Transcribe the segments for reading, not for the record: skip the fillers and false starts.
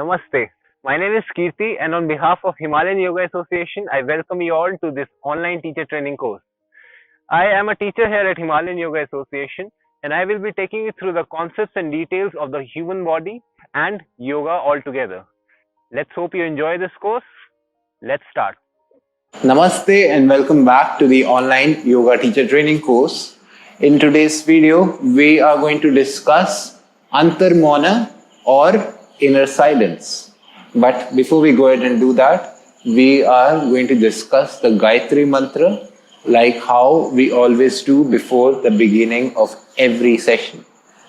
Namaste. My name is Kirti, and on behalf of Himalayan Yoga Association, I welcome you all to this online teacher training course. I am a teacher here at Himalayan Yoga Association, and I will be taking you through the concepts and details of the human body and yoga altogether. Let's hope you enjoy this course. Let's start. Namaste and welcome back to the online yoga teacher training course. In today's video, we are going to discuss Antar Mouna or inner silence. But before we go ahead and do that, we are going to discuss the Gaitri Mantra like how we always do before the beginning of every session.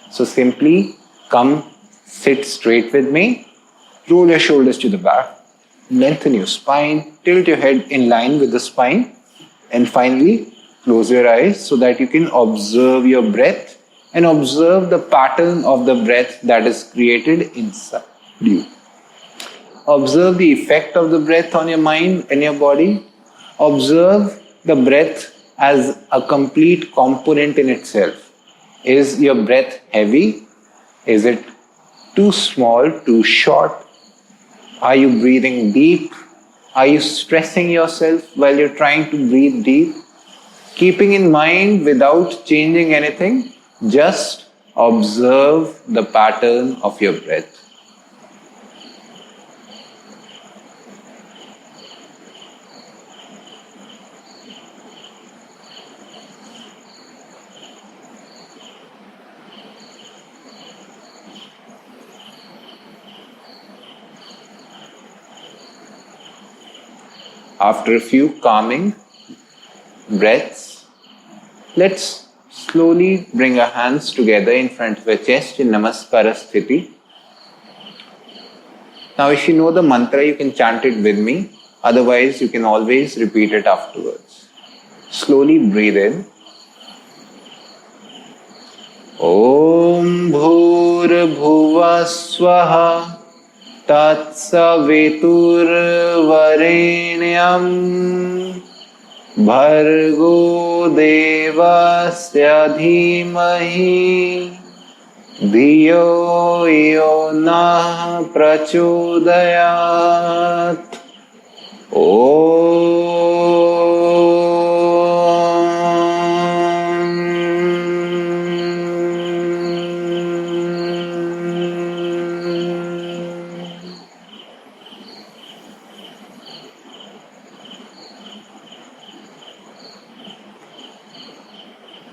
So simply come sit straight with me, roll your shoulders to the back, lengthen your spine, tilt your head in line with the spine, and finally close your eyes so that you can observe your breath and observe the pattern of the breath that is created inside you. Observe the effect of the breath on your mind and your body. Observe the breath as a complete component in itself. Is your breath heavy? Is it too small, too short? Are you breathing deep? Are you stressing yourself while you're trying to breathe deep? Keeping in mind without changing anything, just observe the pattern of your breath. After a few calming breaths, let's slowly bring our hands together in front of our chest in Namaskara Sthiti. Now if you know the mantra, you can chant it with me. Otherwise, you can always repeat it afterwards. Slowly breathe in. Om Bhur Bhuva Swaha Tatsaviturvarenyam Bhargo Devasya Dhimahi Dhiyo Yo Nah Prachodayat.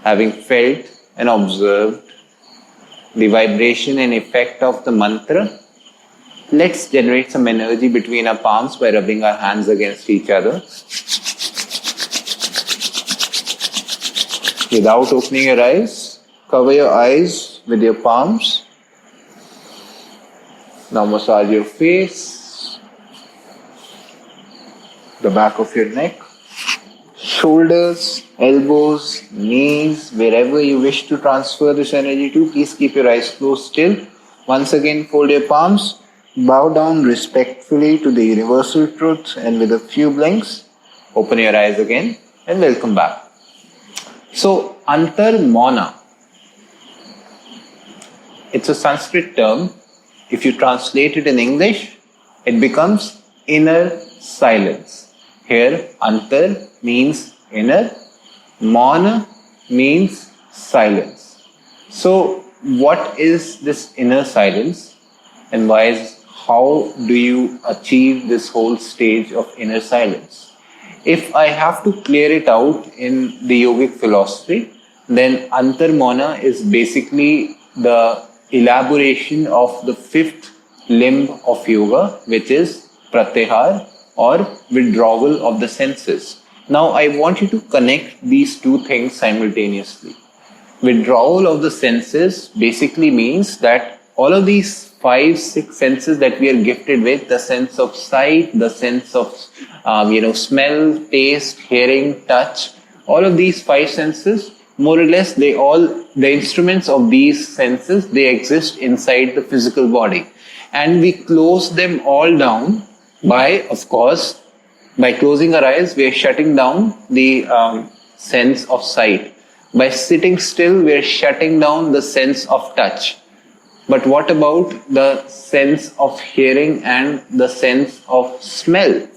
Having felt and observed the vibration and effect of the mantra, let's generate some energy between our palms by rubbing our hands against each other. Without opening your eyes, cover your eyes with your palms. Now massage your face, the back of your neck, shoulders, elbows, knees, wherever you wish to transfer this energy to. Please keep your eyes closed still. Once again, fold your palms, bow down respectfully to the universal truth, and with a few blinks, open your eyes again and welcome back. So, Antar Mouna, it's a Sanskrit term. If you translate it in English, it becomes inner silence. Here, Antar means inner, Mouna means silence. So, what is this inner silence, and how do you achieve this whole stage of inner silence? If I have to clear it out in the yogic philosophy, then Antar Mouna is basically the elaboration of the fifth limb of yoga, which is pratyahar or withdrawal of the senses. Now I want you to connect these two things simultaneously. Withdrawal of the senses basically means that all of these 5-6 senses that we are gifted with, the sense of sight, the sense of smell, taste, hearing, touch, all of these 5 senses, more or less the instruments of these senses, they exist inside the physical body. And we close them all down by closing our eyes, we are shutting down the sense of sight. By sitting still, we are shutting down the sense of touch. But what about the sense of hearing and the sense of smell?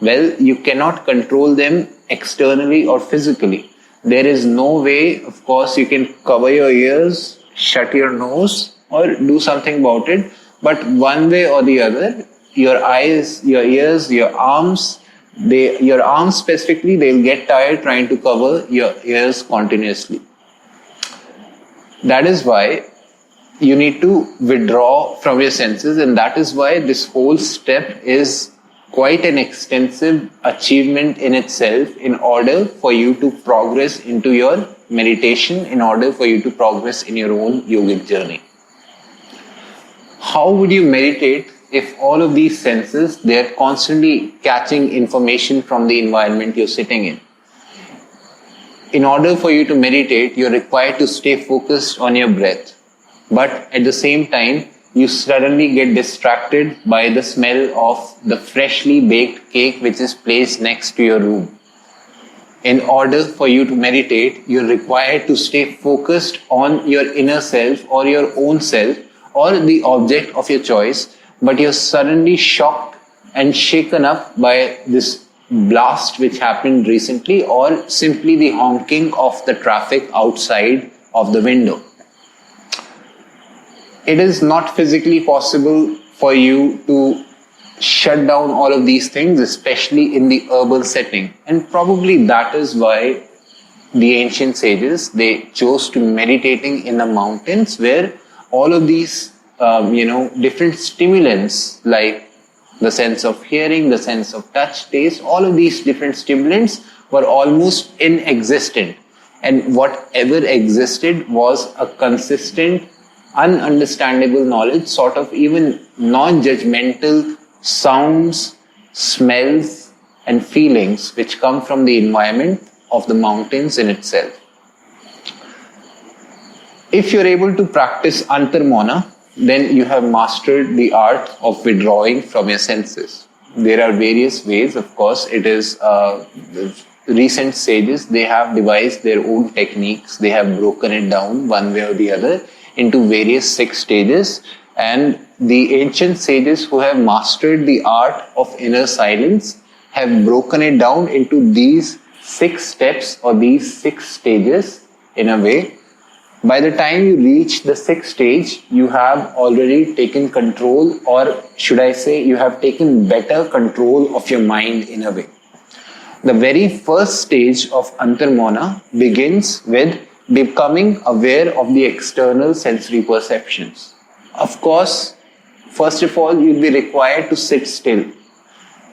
Well, you cannot control them externally or physically. There is no way, of course, you can cover your ears, shut your nose, or do something about it. But one way or the other, your eyes, your ears, your arms, your arms specifically, they'll get tired trying to cover your ears continuously. That is why you need to withdraw from your senses, and that is why this whole step is quite an extensive achievement in itself in order for you to progress into your meditation, in order for you to progress in your own yogic journey. How would you meditate if all of these senses, they are constantly catching information from the environment you're sitting in? In order for you to meditate, you're required to stay focused on your breath. But at the same time, you suddenly get distracted by the smell of the freshly baked cake which is placed next to your room. In order for you to meditate, you're required to stay focused on your inner self or your own self or the object of your choice, but you're suddenly shocked and shaken up by this blast which happened recently, or simply the honking of the traffic outside of the window. It is not physically possible for you to shut down all of these things, especially in the urban setting. And probably that is why the ancient sages, they chose to meditating in the mountains, where all of these different stimulants like the sense of hearing, the sense of touch, taste, all of these different stimulants were almost inexistent. And whatever existed was a consistent, ununderstandable knowledge, sort of even non-judgmental sounds, smells and feelings which come from the environment of the mountains in itself. If you're able to practice Antar Mouna, then you have mastered the art of withdrawing from your senses. There are various ways, of course. It is recent sages, they have devised their own techniques. They have broken it down one way or the other into various 6 stages. And the ancient sages who have mastered the art of inner silence have broken it down into these 6 steps or these 6 stages in a way. By the time you reach the 6th stage, you have already taken control, or should I say, you have taken better control of your mind in a way. The very first stage of Antar Mouna begins with becoming aware of the external sensory perceptions. Of course, first of all, you'll be required to sit still.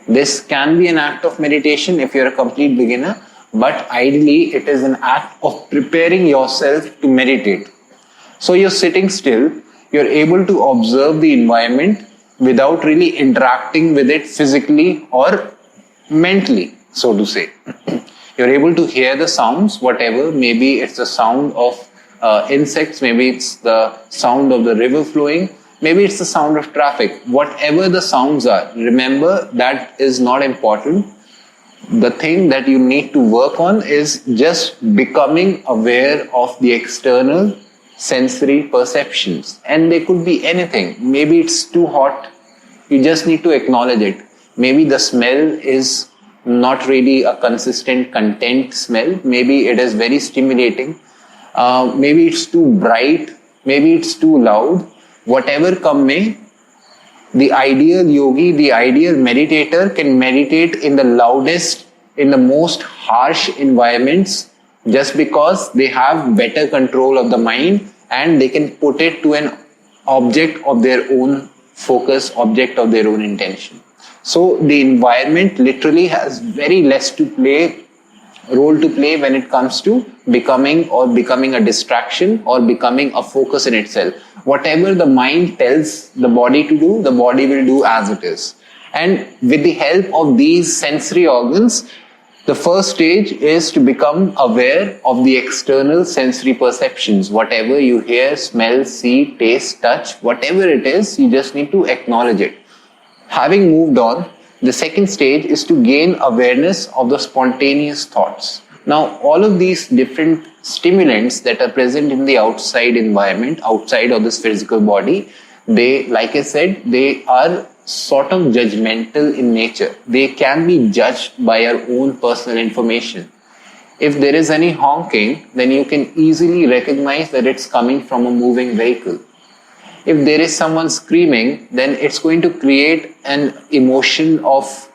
This can be an act of meditation if you're a complete beginner, but ideally it is an act of preparing yourself to meditate. So you're sitting still, you're able to observe the environment without really interacting with it physically or mentally, so to say. You're able to hear the sounds, whatever, maybe it's the sound of insects, maybe it's the sound of the river flowing, maybe it's the sound of traffic. Whatever the sounds are, remember that is not important. The thing that you need to work on is just becoming aware of the external sensory perceptions. And they could be anything. Maybe it's too hot, you just need to acknowledge it. Maybe the smell is not really a consistent content smell. Maybe it is very stimulating. Maybe it's too bright. Maybe it's too loud. Whatever come may, the ideal yogi, the ideal meditator can meditate in the loudest, in the most harsh environments, just because they have better control of the mind and they can put it to an object of their own focus, object of their own intention. So the environment literally has very less role to play when it comes to becoming a distraction or becoming a focus in itself. Whatever the mind tells the body to do, the body will do as it is. And with the help of these sensory organs, the first stage is to become aware of the external sensory perceptions. Whatever you hear, smell, see, taste, touch, whatever it is, you just need to acknowledge it. Having moved on, the second stage is to gain awareness of the spontaneous thoughts. Now, all of these different stimulants that are present in the outside environment, outside of this physical body, they, like I said, they are sort of judgmental in nature. They can be judged by our own personal information. If there is any honking, then you can easily recognize that it's coming from a moving vehicle. If there is someone screaming, then it's going to create an emotion of,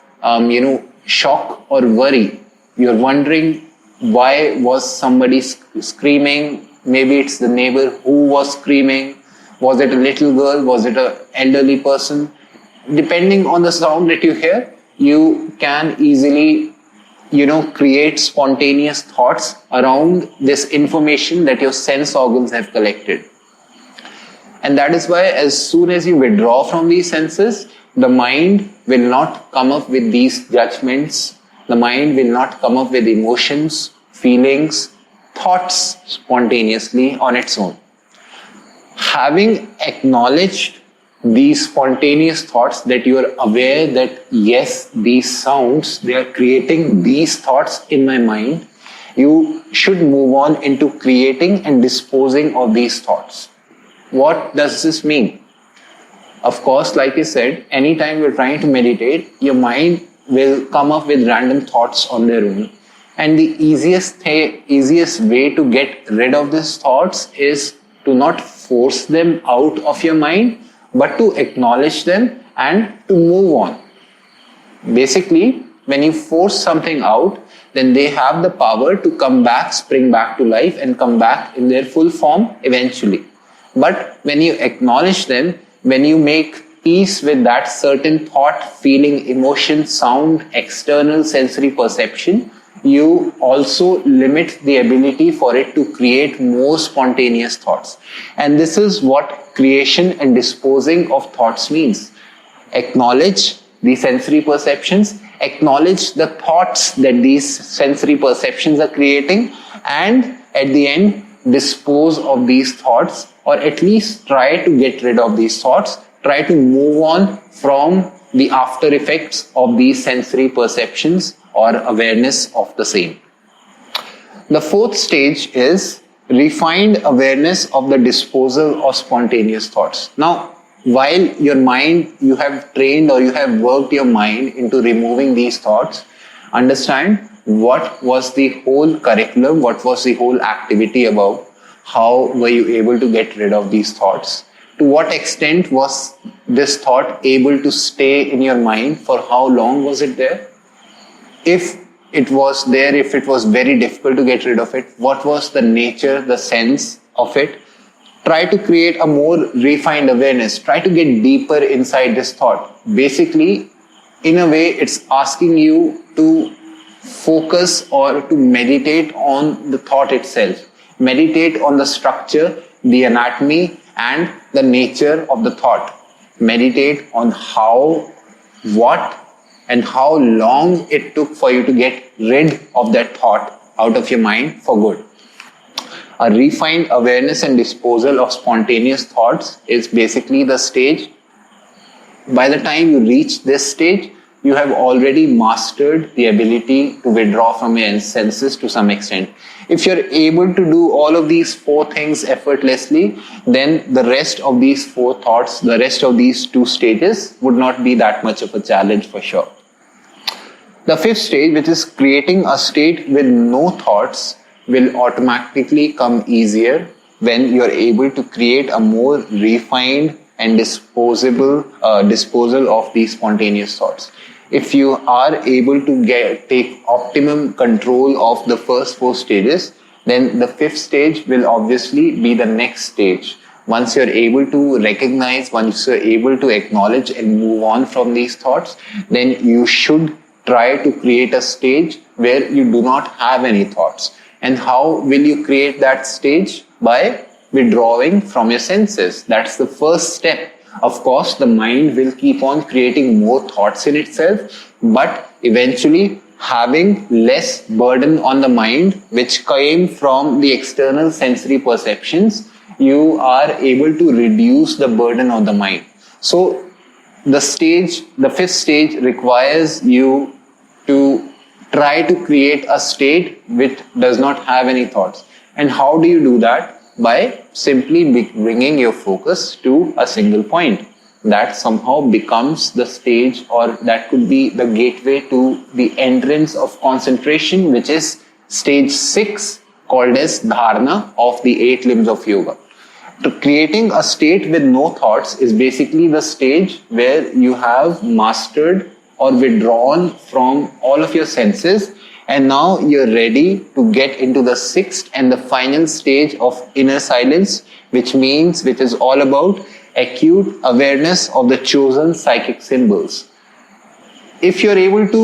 shock or worry. You're wondering why was somebody screaming? Maybe it's the neighbor who was screaming. Was it a little girl? Was it an elderly person? Depending on the sound that you hear, you can easily, create spontaneous thoughts around this information that your sense organs have collected. And that is why as soon as you withdraw from these senses, the mind will not come up with these judgments. The mind will not come up with emotions, feelings, thoughts spontaneously on its own. Having acknowledged these spontaneous thoughts, that you are aware that yes, these sounds, they are creating these thoughts in my mind, you should move on into creating and disposing of these thoughts. What does this mean? Of course, like I said, anytime you're trying to meditate, your mind will come up with random thoughts on their own. And the easiest way to get rid of these thoughts is to not force them out of your mind, but to acknowledge them and to move on. Basically, when you force something out, then they have the power to come back, spring back to life and come back in their full form eventually. But when you acknowledge them, when you make peace with that certain thought, feeling, emotion, sound, external sensory perception, you also limit the ability for it to create more spontaneous thoughts. And this is what creation and disposing of thoughts means. Acknowledge the sensory perceptions, acknowledge the thoughts that these sensory perceptions are creating, and at the end, dispose of these thoughts, or at least try to get rid of these thoughts, try to move on from the after effects of these sensory perceptions or awareness of the same. The fourth stage is refined awareness of the disposal of spontaneous thoughts. Now, while your mind, you have trained or you have worked your mind into removing these thoughts, understand what was the whole curriculum, what was the whole activity about, how were you able to get rid of these thoughts, to what extent was this thought able to stay in your mind, for how long was it there, if it was there, if it was very difficult to get rid of it, what was the nature, the sense of it. Try to create a more refined awareness, try to get deeper inside this thought. Basically, in a way, it's asking you to focus or to meditate on the thought itself. Meditate on the structure, the anatomy, and the nature of the thought. Meditate on how, what, and how long it took for you to get rid of that thought out of your mind for good. A refined awareness and disposal of spontaneous thoughts is basically the stage. By the time you reach this stage, you have already mastered the ability to withdraw from your senses to some extent. If you're able to do all of these four things effortlessly, then the rest of these four thoughts, the rest of these two stages would not be that much of a challenge for sure. The fifth stage, which is creating a state with no thoughts, will automatically come easier when you're able to create a more refined and disposal of these spontaneous thoughts. If you are able to take optimum control of the first four stages, then the fifth stage will obviously be the next stage. Once you're able to recognize, once you're able to acknowledge and move on from these thoughts, then you should try to create a stage where you do not have any thoughts. And how will you create that stage? By withdrawing from your senses. That's the first step. Of course, the mind will keep on creating more thoughts in itself, but eventually having less burden on the mind, which came from the external sensory perceptions, you are able to reduce the burden on the mind. So the fifth stage requires you to try to create a state which does not have any thoughts. And how do you do that? By simply bringing your focus to a single point. That somehow becomes the stage, or that could be the gateway to the entrance of concentration, which is stage 6, called as dharana of the 8 limbs of yoga. So creating a state with no thoughts is basically the stage where you have mastered or withdrawn from all of your senses, and now you're ready to get into the 6th and the final stage of inner silence, which is all about acute awareness of the chosen psychic symbols. If you're able to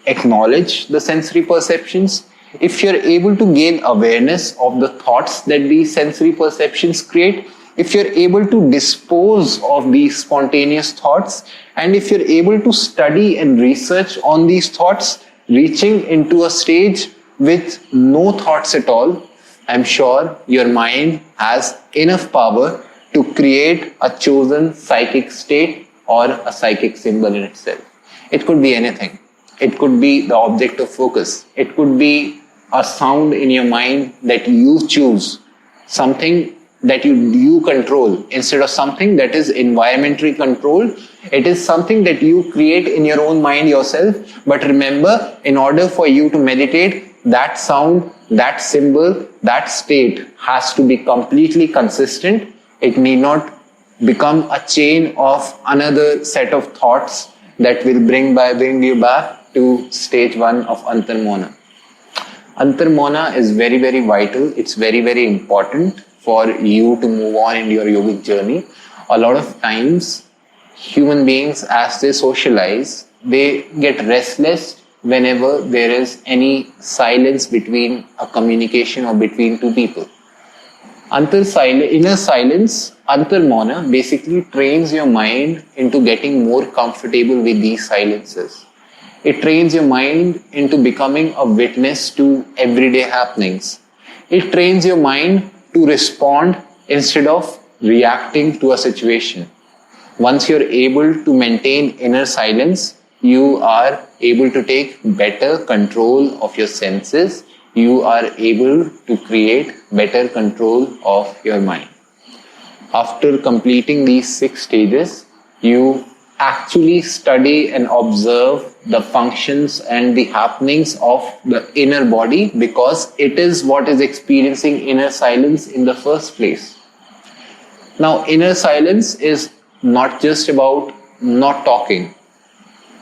acknowledge the sensory perceptions, if you're able to gain awareness of the thoughts that these sensory perceptions create, if you're able to dispose of these spontaneous thoughts, and if you're able to study and research on these thoughts, reaching into a stage with no thoughts at all, I'm sure your mind has enough power to create a chosen psychic state or a psychic symbol in itself. It could be anything. It could be the object of focus. It could be a sound in your mind that you choose, something that you control instead of something that is environmentally controlled. It is something that you create in your own mind yourself. But remember, in order for you to meditate, that sound, that symbol, that state has to be completely consistent. It need not become a chain of another set of thoughts that will bring you back to stage 1 of Antar Mouna. Antar Mouna is very, very vital. It's very, very important for you to move on in your yogic journey. A lot of times, human beings, as they socialize, they get restless whenever there is any silence between a communication or between two people. Inner silence, Antar Mouna, basically trains your mind into getting more comfortable with these silences. It trains your mind into becoming a witness to everyday happenings. It trains your mind to respond instead of reacting to a situation. Once you're able to maintain inner silence, you are able to take better control of your senses. You are able to create better control of your mind. After completing these 6 stages, you actually study and observe the functions and the happenings of the inner body, because it is what is experiencing inner silence in the first place. Now, inner silence is not just about not talking.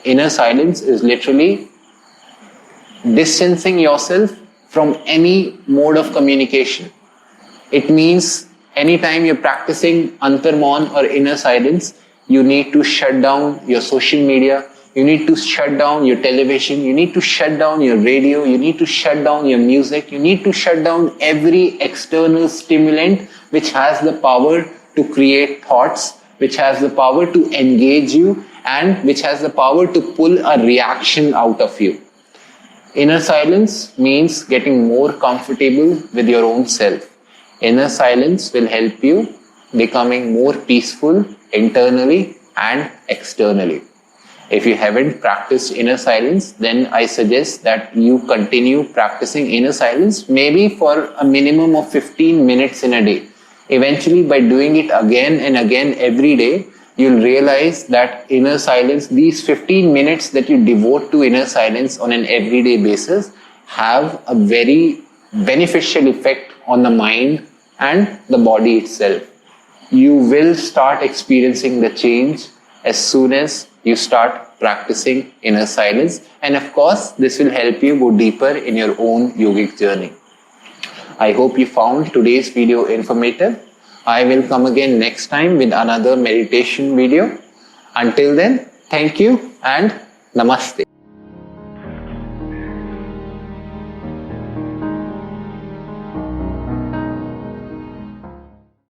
Inner silence is literally distancing yourself from any mode of communication. It means anytime you're practicing Antar Mouna or inner silence, you need to shut down your social media, you need to shut down your television, you need to shut down your radio, you need to shut down your music, you need to shut down every external stimulant which has the power to create thoughts, which has the power to engage you, and which has the power to pull a reaction out of you. Inner silence means getting more comfortable with your own self. Inner silence will help you becoming more peaceful internally and externally. If you haven't practiced inner silence, then I suggest that you continue practicing inner silence, maybe for a minimum of 15 minutes in a day. Eventually, by doing it again and again every day, you'll realize that inner silence, these 15 minutes that you devote to inner silence on an everyday basis, have a very beneficial effect on the mind and the body itself. You will start experiencing the change as soon as you start practicing inner silence. And of course, this will help you go deeper in your own yogic journey. I hope you found today's video informative. I will come again next time with another meditation video. Until then, thank you and Namaste.